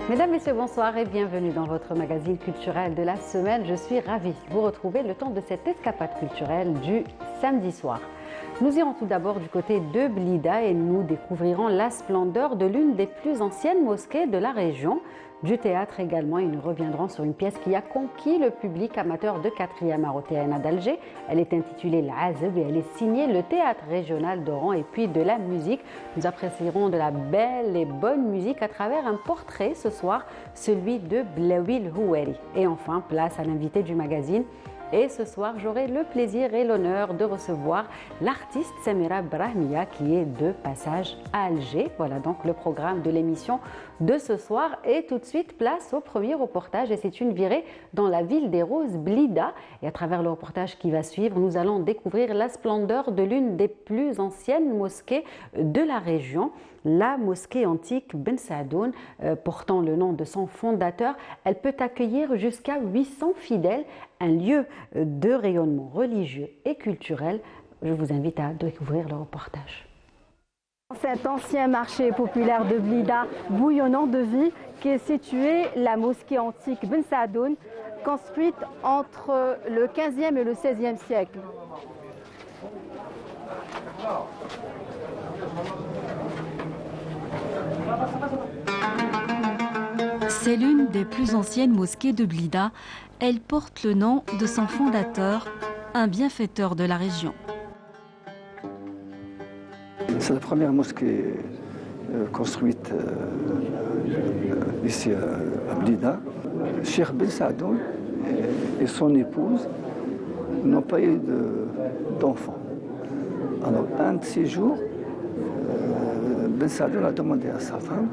Mesdames, Messieurs, bonsoir et bienvenue dans votre magazine culturel de la semaine. Je suis ravie de vous retrouver le temps de cette escapade culturelle du samedi soir. Nous irons tout d'abord du côté de Blida et nous découvrirons la splendeur de l'une des plus anciennes mosquées de la région. Du théâtre également, et nous reviendrons sur une pièce qui a conquis le public amateur de 4e art au TNA d'Alger. Elle est intitulée L'Azeb et elle est signée le théâtre régional d'Oran. Et puis de la musique, nous apprécierons de la belle et bonne musique à travers un portrait ce soir, celui de Blawil Houeri. Et enfin, place à l'invité du magazine. Et ce soir, j'aurai le plaisir et l'honneur de recevoir l'artiste Samira Brahmia qui est de passage à Alger. Voilà donc le programme de l'émission de ce soir. Et tout de suite, place au premier reportage. Et c'est une virée dans la ville des Roses, Blida. Et à travers le reportage qui va suivre, nous allons découvrir la splendeur de l'une des plus anciennes mosquées de la région. La mosquée antique Ben Sadoun, portant le nom de son fondateur, elle peut accueillir jusqu'à 800 fidèles, un lieu de rayonnement religieux et culturel. Je vous invite à découvrir le reportage. Cet ancien marché populaire de Blida, bouillonnant de vie, qui est situé la mosquée antique Ben Sadoun, construite entre le 15e et le 16e siècle. C'est l'une des plus anciennes mosquées de Blida. Elle porte le nom de son fondateur, un bienfaiteur de la région. C'est la première mosquée construite ici à Blida. Cheikh Ben Sadoun et son épouse n'ont pas eu d'enfants. Alors, un de ces jours, Ben Sadoun a demandé à sa femme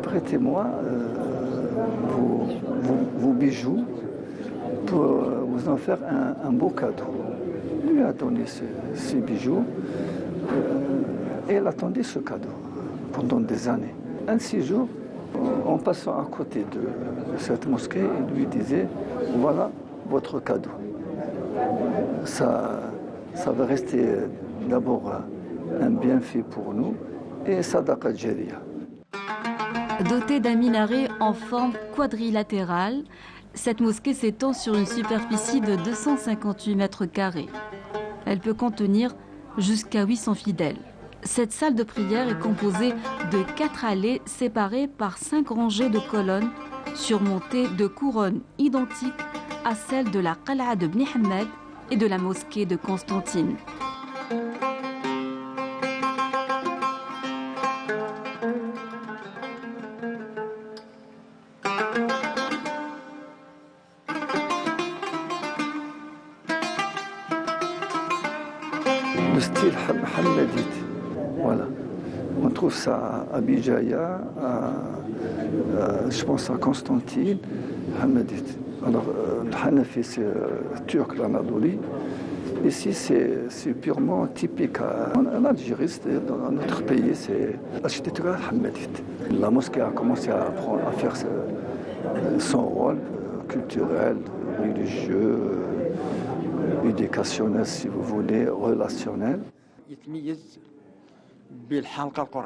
prêtez-moi vos bijoux pour vous en faire un beau cadeau. Il lui a donné ces bijoux et elle attendait ce cadeau pendant des années. Un de ces jours, en passant à côté de cette mosquée, il lui disait voilà votre cadeau. Ça va rester d'abord un bienfait pour nous et sadaqa jariya. Dotée d'un minaret en forme quadrilatérale, cette mosquée s'étend sur une superficie de 258 mètres carrés. Elle peut contenir jusqu'à 800 fidèles. Cette salle de prière est composée de 4 allées séparées par 5 rangées de colonnes surmontées de couronnes identiques à celles de la Qal'a de Bni Hammad et de la mosquée de Constantine. Le style hammadite, voilà. On trouve ça à Bijaya, je pense à Constantine, hammadite. Alors, le Hanafi, c'est turc, l'Anatolie. Ici, c'est purement typique. En Algérie, dans notre pays, c'est l'architecture hammadite. La mosquée a commencé à faire son rôle culturel, religieux, éducationnel, si vous voulez, relationnel.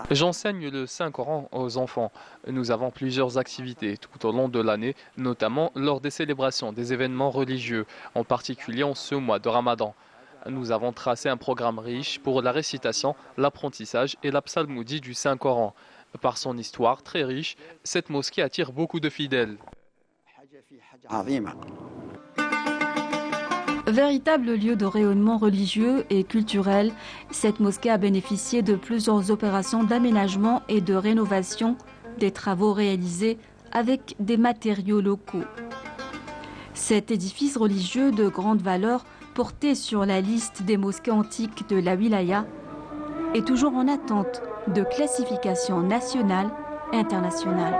J'enseigne le Saint-Coran aux enfants. Nous avons plusieurs activités tout au long de l'année, notamment lors des célébrations, des événements religieux, en particulier en ce mois de Ramadan. Nous avons tracé un programme riche pour la récitation, l'apprentissage et la psalmodie du Saint-Coran. Par son histoire très riche, cette mosquée attire beaucoup de fidèles. Véritable lieu de rayonnement religieux et culturel, cette mosquée a bénéficié de plusieurs opérations d'aménagement et de rénovation, des travaux réalisés avec des matériaux locaux. Cet édifice religieux de grande valeur, porté sur la liste des mosquées antiques de la wilaya, est toujours en attente de classification nationale et internationale.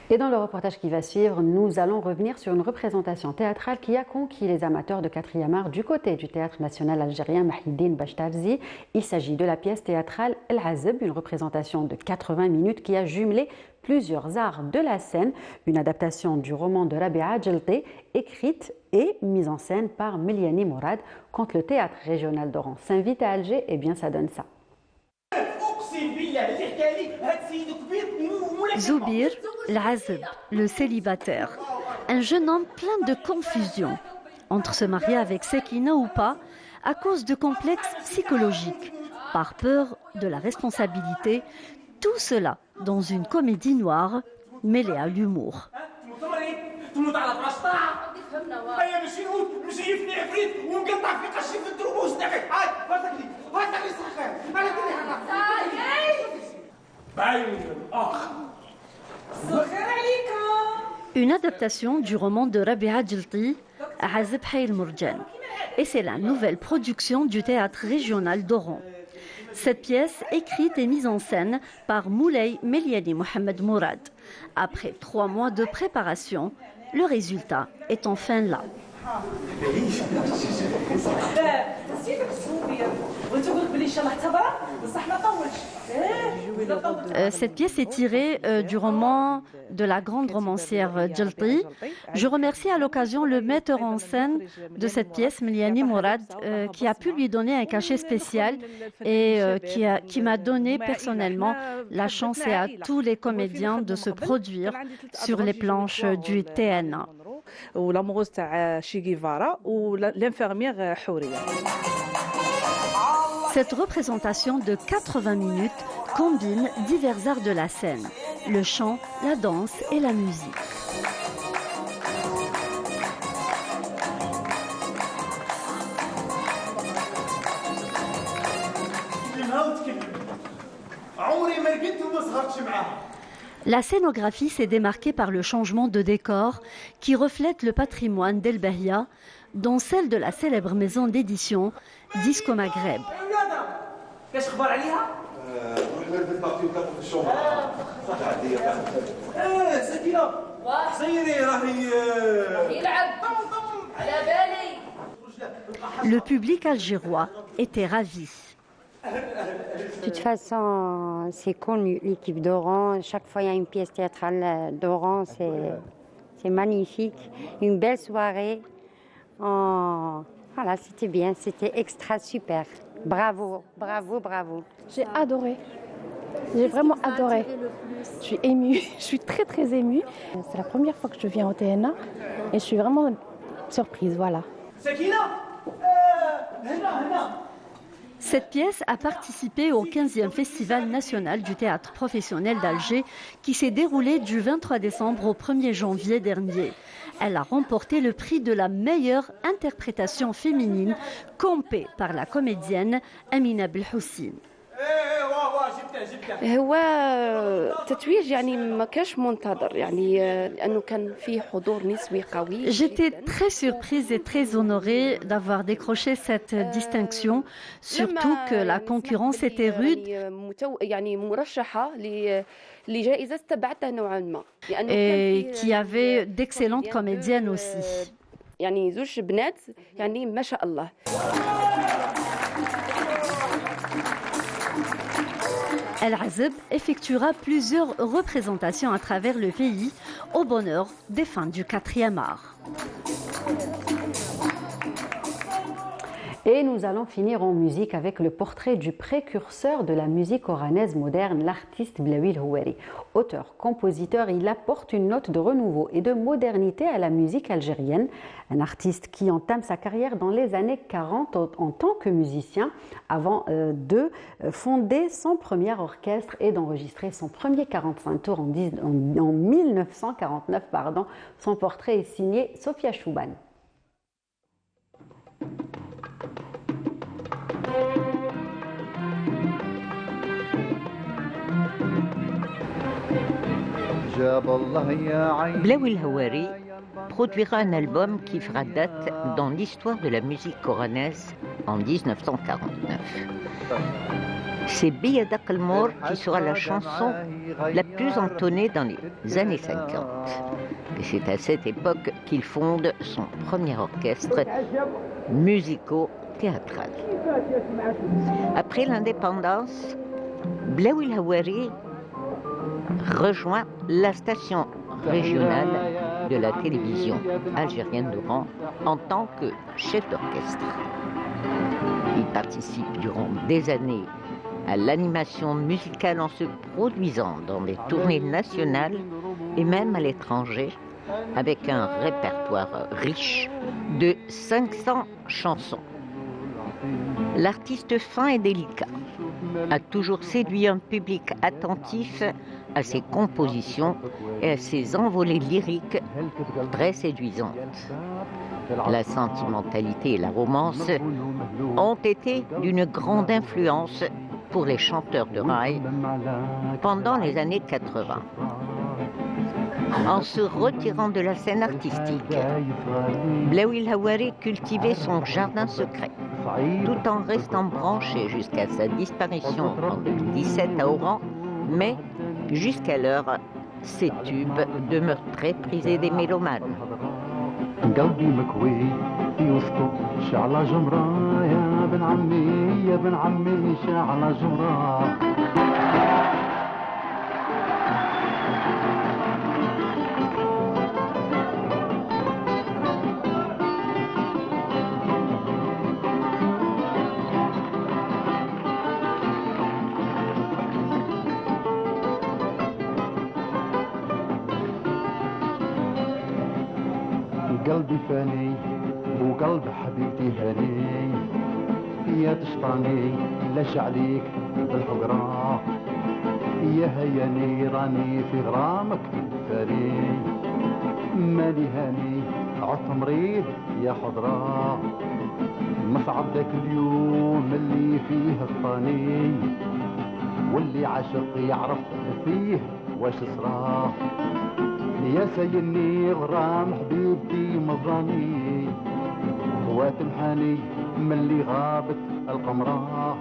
Et dans le reportage qui va suivre, nous allons revenir sur une représentation théâtrale qui a conquis les amateurs de 4e art du côté du Théâtre national algérien Mahiddine Bachtarzi. Il s'agit de la pièce théâtrale El Azeb, une représentation de 80 minutes qui a jumelé plusieurs arts de la scène, une adaptation du roman de Rabia Djelté, écrite et mise en scène par Meliani Mourad. Quand le Théâtre régional d'Oran s'invite à Alger, eh bien ça donne ça. Zoubir L'Azeb, le célibataire, un jeune homme plein de confusion entre se marier avec Sekina ou pas à cause de complexes psychologiques, par peur de la responsabilité, tout cela dans une comédie noire mêlée à l'humour. Une adaptation du roman de Rabia Djelté, Azeb Hayl Mourjan. Et c'est la nouvelle production du Théâtre régional d'Oran. Cette pièce, écrite et mise en scène par Moulay Meliani Mohamed Mourad. Après 3 mois de préparation, le résultat est enfin là. Cette pièce est tirée du roman de la grande romancière Djelté. Je remercie à l'occasion le metteur en scène de cette pièce, Meliani Mourad, qui a pu lui donner un cachet spécial et qui m'a donné personnellement la chance et à tous les comédiens de se produire sur les planches du TNA. والاموغوز تاع شي غيفارا والانفيرمير حوريه. Cette représentation de 80 minutes combine divers arts de la scène, le chant, la danse et la musique. La scénographie s'est démarquée par le changement de décor qui reflète le patrimoine d'El Bahia, dont celle de la célèbre maison d'édition Disco Maghreb. Le public algérois était ravi. De toute façon, c'est connu, l'équipe d'Oran. Chaque fois, il y a une pièce théâtrale d'Oran, c'est magnifique. Une belle soirée. Voilà, c'était bien, c'était extra super. Bravo, bravo, bravo. J'ai adoré. J'ai vraiment adoré. Je suis émue, je suis très très émue. C'est la première fois que je viens au TNA et je suis vraiment surprise, voilà. Cette pièce a participé au 15e Festival national du théâtre professionnel d'Alger qui s'est déroulé du 23 décembre au 1er janvier dernier. Elle a remporté le prix de la meilleure interprétation féminine, compée par la comédienne Amina Belhoussin. هو تتويج يعني ما كانش منتظر يعني لانه كان في حضور نسوي قوي. J'étais très surprise et très honorée d'avoir décroché cette distinction, surtout que la concurrence était rude يعني مرشحه لجائزه استبعدتها نوعا ما et qui avait d'excellentes comédiennes aussi. يعني زوج بنات يعني ما شاء الله. El Azeb effectuera plusieurs représentations à travers le pays au bonheur des fans du 4e art. Et nous allons finir en musique avec le portrait du précurseur de la musique oranaise moderne, l'artiste Blaoui El Houari. Auteur, compositeur, il apporte une note de renouveau et de modernité à la musique algérienne. Un artiste qui entame sa carrière dans les années 40 en tant que musicien, avant de fonder son premier orchestre et d'enregistrer son premier 45 tours en 1949. Son portrait est signé Sofia Chouban. Blaoui El Houari produira un album qui fera date dans l'histoire de la musique oranaise en 1949. C'est Biyadak el-Mour qui sera la chanson la plus entonnée dans les années 50. Et c'est à cette époque qu'il fonde son premier orchestre musico-théâtral. Après l'indépendance, Blaoui El Hawari rejoint la station régionale de la télévision algérienne d'Oran en tant que chef d'orchestre. Il participe durant des années à l'animation musicale en se produisant dans des tournées nationales et même à l'étranger, avec un répertoire riche de 500 chansons. L'artiste fin et délicat a toujours séduit un public attentif à ses compositions et à ses envolées lyriques très séduisantes. La sentimentalité et la romance ont été d'une grande influence pour les chanteurs de raï pendant les années 80. En se retirant de la scène artistique, Blaoui El Hawari cultivait son jardin secret, tout en restant branché jusqu'à sa disparition en 2017 à Oran, mais jusqu'alors, ces tubes demeurent très prisés des mélomanes. قلبي مكوي في وسطه شعلة جمرة يا بن عمي يا بن عمي شعلة جمرة قلبي فاني وقلب حبيبتي هاني يا تشطاني لاش عليك بالحقرة يا هياني راني في غرامك فاني مالي هاني عدت مريض يا حضرة مصعب ذاك اليوم اللي فيه الطاني واللي عاشق يعرف فيه واش صرا يا سيني غرام حبيبتي مضاني وتمحاني ملي غابت القمرة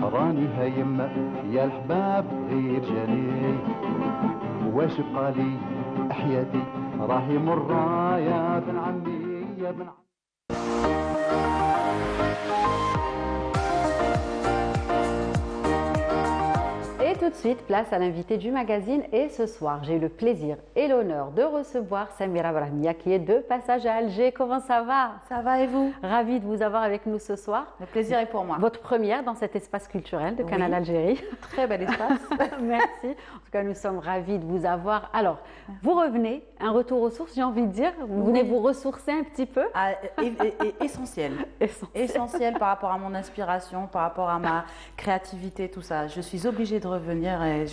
راني هايم يا الحباب غير جاني واش بقالي حياتي راهي مرة يا بن عمي يا بن عمي. Et tout de suite, place à l'invité du magazine. Et ce soir, j'ai eu le plaisir et l'honneur de recevoir Samira Brahmia, qui est de passage à Alger. Comment ça va? Ça va et vous? Ravie de vous avoir avec nous ce soir. Le plaisir est pour moi. Votre première dans cet espace culturel de Canal Algérie. Très bel espace. Merci. En tout cas, nous sommes ravis de vous avoir. Alors, vous revenez, un retour aux sources, j'ai envie de dire. Vous venez vous ressourcer un petit peu. Essentiel. Essentiel par rapport à mon inspiration, par rapport à ma créativité, tout ça. Je suis obligée de revenir et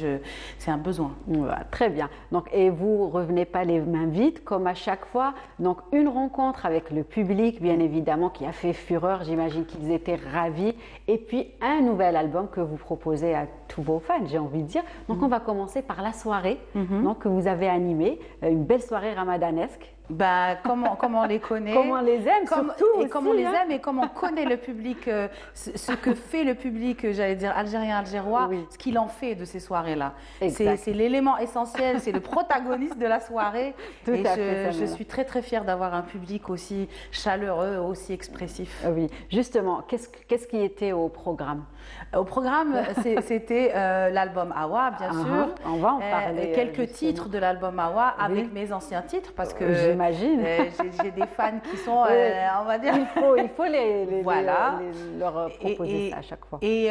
c'est un besoin. Voilà, très bien. Donc, et vous revenez pas les mains vides comme à chaque fois. Donc une rencontre avec le public, bien évidemment, qui a fait fureur. J'imagine qu'ils étaient ravis. Et puis un nouvel album que vous proposez à tous vos fans, j'ai envie de dire. Donc on va commencer par la soirée donc, que vous avez animée, une belle soirée ramadanesque. Bah, comment on les connaît, comment on les aime surtout et aussi, comment on les aime et comment on connaît le public, ce que fait le public, j'allais dire algérien, algérois, ce qu'il en fait de ces soirées-là. C'est l'élément essentiel, c'est le protagoniste de la soirée. Tout et à fait, je suis très très fière d'avoir un public aussi chaleureux, aussi expressif. Oui, justement, qu'est-ce qui était au programme? Au programme, c'était l'album Awa, bien sûr. On va en parler. Quelques titres de l'album Awa avec mes anciens titres parce que j'imagine. J'ai des fans qui sont, on va dire. Il faut leur proposer ça à chaque fois. Et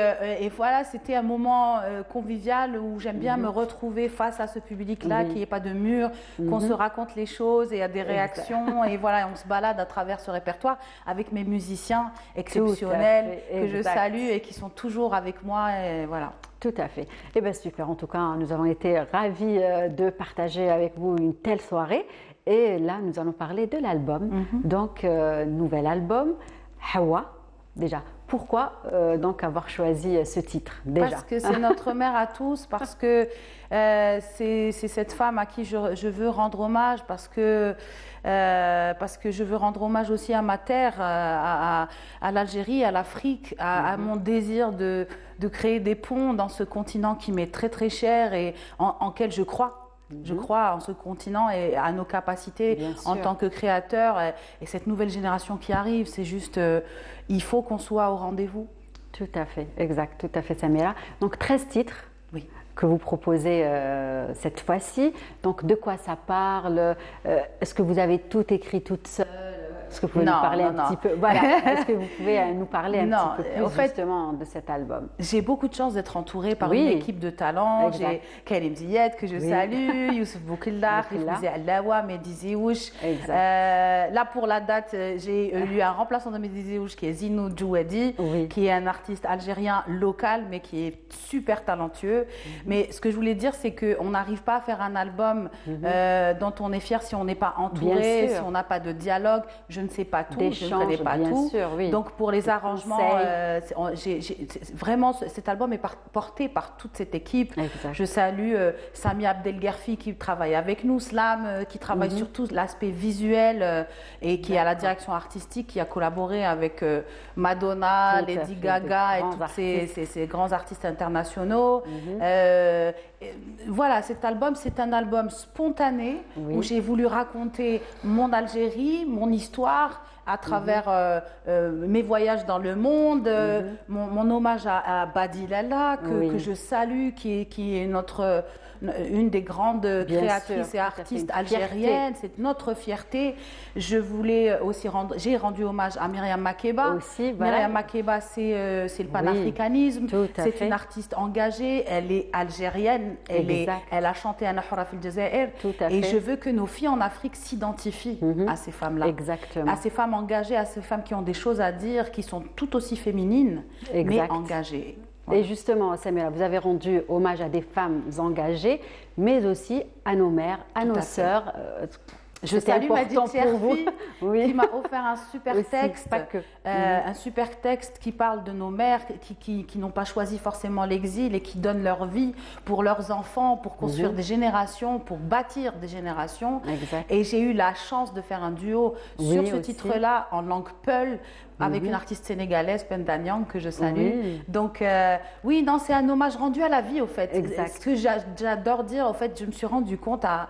voilà, c'était un moment convivial où j'aime bien me retrouver face à ce public-là, qu'il n'y ait pas de mur, qu'on se raconte les choses et il y a des réactions. Et voilà, on se balade à travers ce répertoire avec mes musiciens exceptionnels que je salue et qui sont toujours avec moi. Et voilà. Tout à fait. Eh bien, super. En tout cas, nous avons été ravis de partager avec vous une telle soirée. Et là, nous allons parler de l'album. Donc, nouvel album, Hawa. Déjà, pourquoi donc avoir choisi ce titre déjà? Parce que c'est notre mère à tous, parce que c'est cette femme à qui je veux rendre hommage, parce que je veux rendre hommage aussi à ma terre, à l'Algérie, à l'Afrique, à mon désir de de créer des ponts dans ce continent qui m'est très très cher et en quel je crois. Je crois en ce continent et à nos capacités en tant que créateurs et cette nouvelle génération qui arrive. C'est juste, il faut qu'on soit au rendez-vous. Tout à fait, exact, tout à fait, Samira. Donc 13 titres que vous proposez cette fois-ci. Donc de quoi ça parle? Est-ce que vous avez tout écrit toute seule? Est-ce que vous pouvez nous parler un petit peu? Voilà. Est-ce que vous pouvez nous parler un petit peu plus justement de cet album? J'ai beaucoup de chance d'être entourée par une équipe de talents. J'ai Karim Ziyad que je salue, Youssef Boukillah, Rifouzi Allawa, Mehdi Zéouch. Là pour la date, j'ai eu un remplaçant de Mehdi Zéouch qui est Zinou Djouadi, qui est un artiste algérien local mais qui est super talentueux. Mais ce que je voulais dire, c'est qu'on n'arrive pas à faire un album dont on est fier si on n'est pas entouré, si on n'a pas de dialogue. Je ne sais pas tout, je ne connais pas tout. Donc pour les arrangements, vraiment cet album est porté par toute cette équipe. Je salue Sami Abdelgerfi qui travaille avec nous, Slam qui travaille sur tout l'aspect visuel et qui est à la direction artistique, qui a collaboré avec Madonna, Lady Gaga et tous ces grands artistes internationaux. Voilà, cet album, c'est un album spontané où j'ai voulu raconter mon Algérie, mon histoire à travers mes voyages dans le monde, mon hommage à Badi Lalla, que je salue, qui est une des grandes créatrices et artistes algériennes. C'est notre fierté. Je voulais aussi j'ai rendu hommage à Myriam Makeba. Myriam Makeba, c'est le panafricanisme. C'est une artiste engagée. Elle est algérienne. Elle a chanté à Nahora fil Jazair. Et je veux que nos filles en Afrique s'identifient à ces femmes-là. À ces femmes engagées, à ces femmes qui ont des choses à dire, qui sont tout aussi féminines, mais engagées. Et justement, Samira, vous avez rendu hommage à des femmes engagées, mais aussi à nos mères, à nos sœurs. Je salue Maddy Cherfi qui m'a offert un super texte, un super texte qui parle de nos mères qui n'ont pas choisi forcément l'exil et qui donnent leur vie pour leurs enfants, pour construire des générations, pour bâtir des générations. Et j'ai eu la chance de faire un duo sur ce titre-là en langue peul avec une artiste sénégalaise, Penda Niang, que je salue. Donc oui, non, c'est un hommage rendu à la vie, au fait. Ce que j'adore dire, au fait, je me suis rendu compte à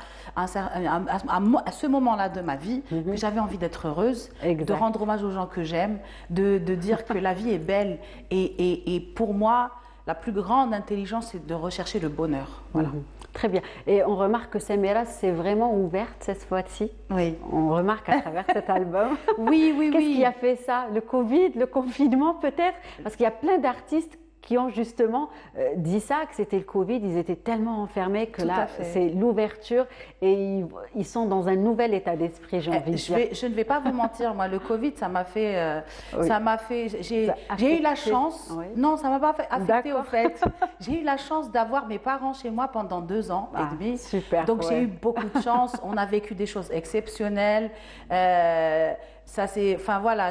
ce moment-là de ma vie que j'avais envie d'être heureuse, de rendre hommage aux gens que j'aime, de dire que la vie est belle. Et pour moi, la plus grande intelligence, c'est de rechercher le bonheur. Voilà. Très bien. Et on remarque que Samira s'est vraiment ouverte cette fois-ci. Oui. On remarque à travers cet album. Oui. Qu'est-ce qui a fait ça? Le Covid, le confinement peut-être? Parce qu'il y a plein d'artistes qui ont justement dit ça, que c'était le Covid, ils étaient tellement enfermés que là, c'est l'ouverture et ils sont dans un nouvel état d'esprit, j'ai envie de dire. Je ne vais pas vous mentir, moi, le Covid, ça m'a fait... j'ai eu la chance... Non, ça ne m'a pas affecté au fait. J'ai eu la chance d'avoir mes parents chez moi pendant 2 ans et demi. Super. Donc j'ai eu beaucoup de chance, on a vécu des choses exceptionnelles. Ça c'est, enfin voilà,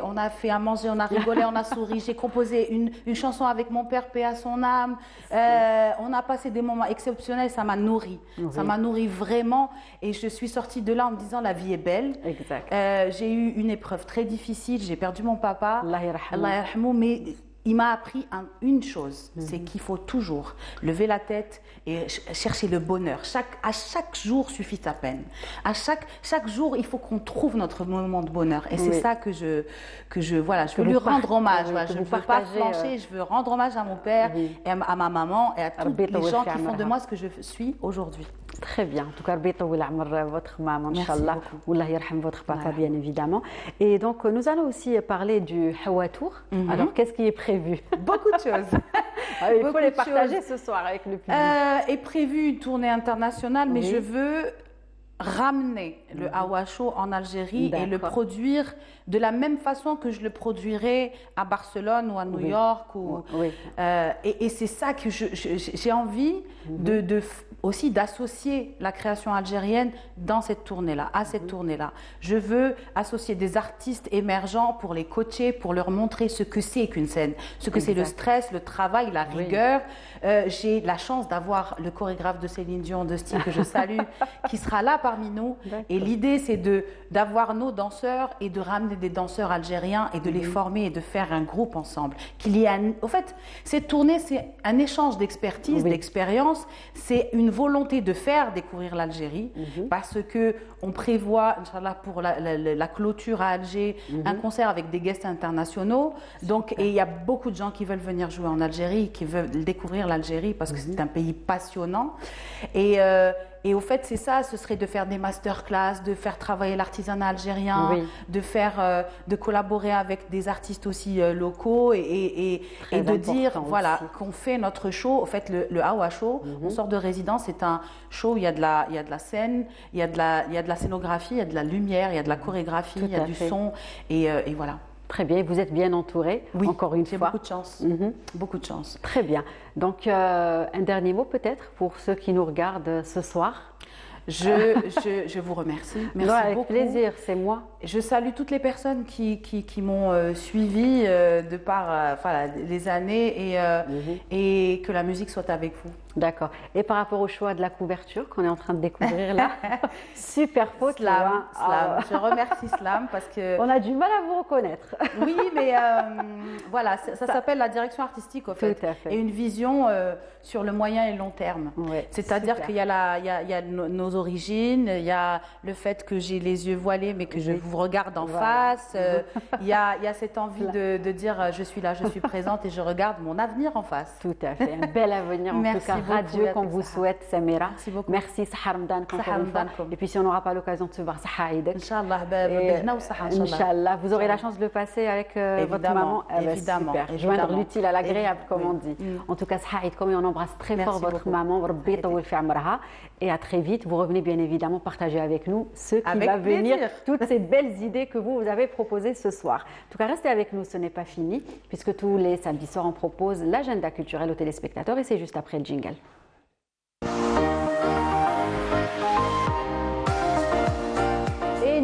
on a fait à manger, on a rigolé, on a souri. J'ai composé une chanson avec mon père, paix à son âme. On a passé des moments exceptionnels, ça m'a nourri. Ça m'a nourri vraiment. Et je suis sortie de là en me disant la vie est belle. J'ai eu une épreuve très difficile, j'ai perdu mon papa. Allah yarhamou, mais il m'a appris une chose, c'est qu'il faut toujours lever la tête et chercher le bonheur. À chaque jour suffit sa peine. À chaque jour, il faut qu'on trouve notre moment de bonheur. Et c'est ça que je veux lui rendre hommage. Je ne veux pas flancher, je veux rendre hommage à mon père, et à ma maman et à tous les gens qui font de moi ce que je suis aujourd'hui. Très bien. En tout cas, votre maman, Inch'Allah, Wallah yarham votre papa, bien évidemment. Et donc, nous allons aussi parler du Hawatour. Alors, qu'est-ce qui est prévu? Beaucoup de choses. Il faut les partager ce soir avec le public. Est prévue une tournée internationale, mais je veux ramener le Hawa Show en Algérie et le produire de la même façon que je le produirais à Barcelone ou à New York. Et c'est ça que j'ai envie aussi d'associer la création algérienne dans cette tournée-là, à cette tournée-là. Je veux associer des artistes émergents pour les coacher, pour leur montrer ce que c'est qu'une scène, ce que c'est le stress, le travail, la rigueur. J'ai la chance d'avoir le chorégraphe de Céline Dion, de style que je salue, qui sera là par parmi nous. Et l'idée, c'est d'avoir nos danseurs et de ramener des danseurs algériens et de les former et de faire un groupe ensemble. Au fait, cette tournée, c'est un échange d'expertise, d'expérience. C'est une volonté de faire découvrir l'Algérie parce qu'on prévoit, Inch'Allah, pour la clôture à Alger, un concert avec des guests internationaux. Donc, et il y a beaucoup de gens qui veulent venir jouer en Algérie, qui veulent découvrir l'Algérie parce que c'est un pays passionnant. Et au fait, c'est ça, ce serait de faire des masterclass, de faire travailler l'artisanat algérien, de collaborer avec des artistes aussi locaux et de dire voilà, qu'on fait notre show. Au fait, le Awa Show, on sort de résidence, c'est un show, il y a de la scène, il y a de la scénographie, il y a de la lumière, il y a de la chorégraphie, il y a du son et voilà. Très bien, vous êtes bien entouré, encore une fois. Beaucoup de chance, beaucoup de chance. Très bien. Donc, un dernier mot peut-être pour ceux qui nous regardent ce soir. Je vous remercie. Merci avec beaucoup. Plaisir, c'est moi. Je salue toutes les personnes qui m'ont suivi de par les années et que la musique soit avec vous. D'accord. Et par rapport au choix de la couverture qu'on est en train de découvrir là, super faute Slam. Je remercie Slam parce que... On a du mal à vous reconnaître. Oui, mais voilà, ça s'appelle la direction artistique au fait. Tout à fait. Et une vision sur le moyen et long terme. Ouais, c'est-à-dire qu'il y a nos origines, il y a le fait que j'ai les yeux voilés mais que je vous regarde en face. Il y a cette envie de dire je suis là, je suis présente et je regarde mon avenir en face. Tout à fait. Un bel avenir en tout cas. Radieux qu'on vous souhaite, Samira. Merci beaucoup. Merci, Saha Ramadan, encore une fois. Et puis si on n'aura pas l'occasion de se voir, Saha Aïdek. Inch'Allah, Inch'Allah. Vous aurez la chance de le passer avec votre maman. Évidemment. Super. Joindre l'utile à l'agréable, comme on dit. En tout cas, Saha Aïdek, on embrasse très fort votre maman. Rabbi Tawil fi amraha. Et à très vite. Vous revenez bien évidemment partager avec nous ce qui va venir, toutes ces belles idées que vous avez proposées ce soir. En tout cas, restez avec nous, ce n'est pas fini, puisque tous les samedis soirs, on propose l'agenda culturel aux téléspectateurs et c'est juste après le jingle.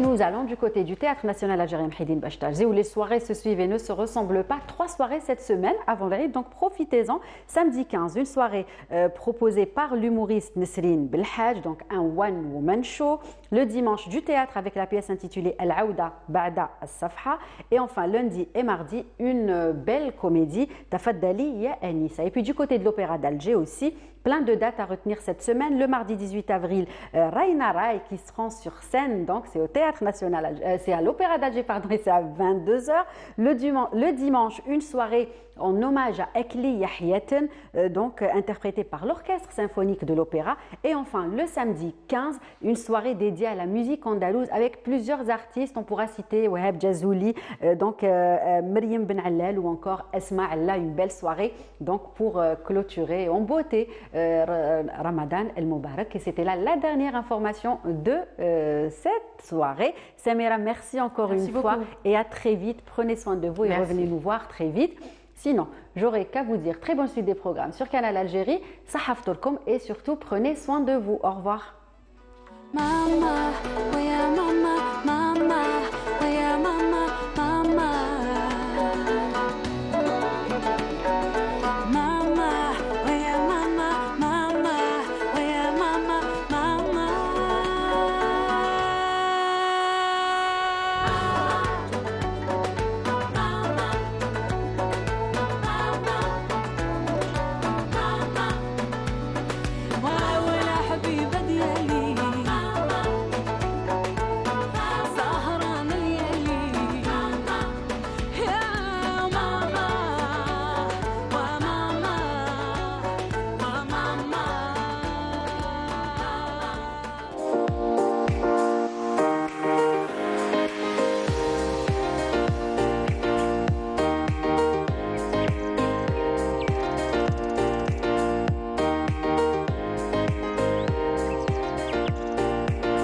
Nous allons du côté du Théâtre National Algérien Mhidine Bachtalzi où les soirées se suivent et ne se ressemblent pas. 3 soirées cette semaine avant l'Aïd, donc profitez-en. Samedi 15, une soirée proposée par l'humoriste Nesrine Belhaj, donc un one-woman show. Le dimanche, du théâtre avec la pièce intitulée Al-Aouda Ba'da As-Safha. Et enfin, lundi et mardi, une belle comédie, Tafaddali Ya Anissa. Et puis du côté de l'Opéra d'Alger aussi, plein de dates à retenir cette semaine. Le mardi 18 avril, Raina Rai qui se rend sur scène, donc c'est au Théâtre National, c'est à l'Opéra d'Alger, pardon, et c'est à 22h. Le dimanche, une soirée en hommage à Ekli Yahiyaten, donc interprétée par l'Orchestre Symphonique de l'Opéra. Et enfin, le samedi 15, une soirée dédiée à la musique andalouse avec plusieurs artistes. On pourra citer Wahab Jazouli, donc Maryam Ben Allal ou encore Esma Allah, une belle soirée donc pour clôturer en beauté Ramadan El Moubarak. Et c'était là la dernière information de cette soirée. Samira, merci encore une fois et à très vite. Prenez soin de vous et revenez nous voir très vite. Sinon, j'aurais qu'à vous dire très bonne suite des programmes sur Canal Algérie, Sahaf Tolkom et surtout prenez soin de vous. Au revoir. Mama,